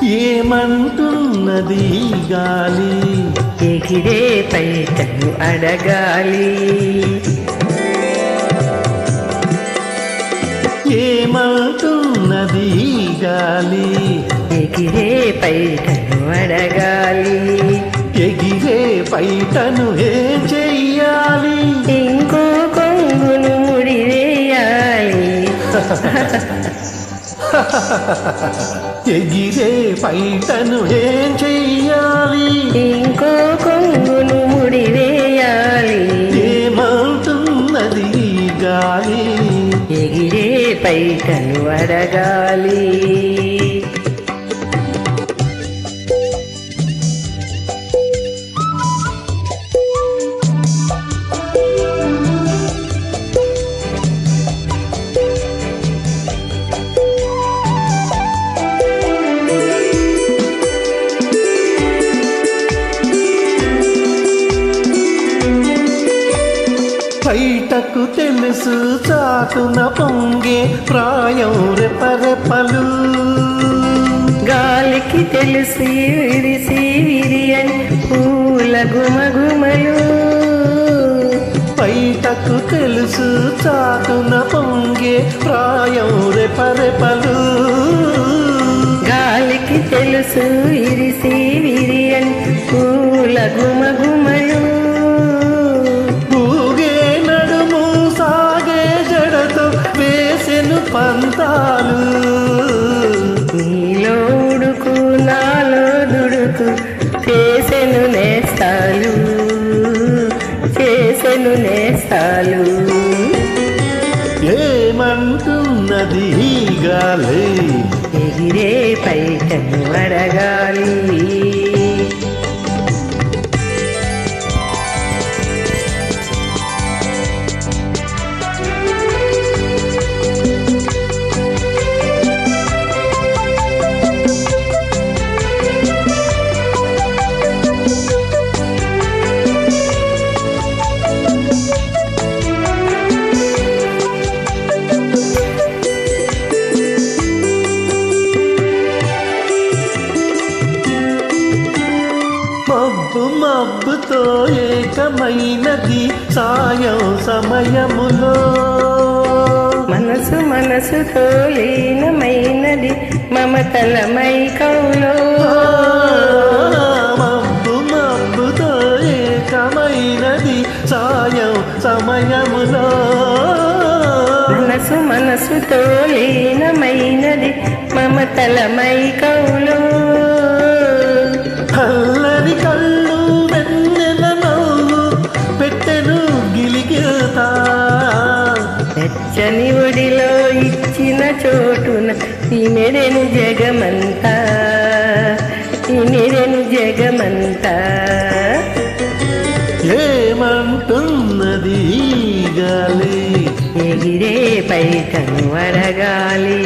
ఏమంటున్నది గాలి ఎగిరే పైటను అడగాలి. ఏమంటున్నది గాలి ఎగిరే పైటను అడగాలి. ఎగిరే పైటను ఏం చెయ్యాలి? ఇంకో కొంగును ముడివేయాలి. ఎగిరే పైటను ఏం చెయ్యాలి? ఇంకో కొంగును ముడివేయాలి. ఏమంటున్నది గాలి ఎగిరే పైటను అడగాలి. బయటకు తెలుసు చాటున పొంగే ప్రాయం రెపరెపలు. గాలికి తెలిసి విరిసి విరియని పూల గుమగుమలు. బయటకు తెలుసు చాటున పొంగే ప్రాయం రెపరెపలు. గాలికి తెలుసు విరిసి విరియని పూల గుమగుమలు. పంతాలు నీలో ఉడుకు నాలో దుడుకు చేసెను నేస్తాలు. చేసెను నేస్తాలు. ఏమంటున్నది గాలి ఎగిరే పైటను అడగాలి. మబ్బు మబ్బుతో ఏకమైనది సాయం సమయములో. మనసు మనసుతో లీనమైనది మమతల మైకంలో. మబ్బు మబ్బుతో ఏకమైనది సాయం సమయములో. మనసు మనసుతో లీనమైనది మమతల మైకంలో. అల్లరి కళ్ళు వెన్నెల నవ్వు పెట్టెను గిలిగితా. వెచ్చని ఒడిలో ఇచ్చిన చోటున తిమిరెను జగమంతా. తిమిరెను జగమంతా. ఏమంటున్నది గాలి ఎగిరే పైటను అడగాలి.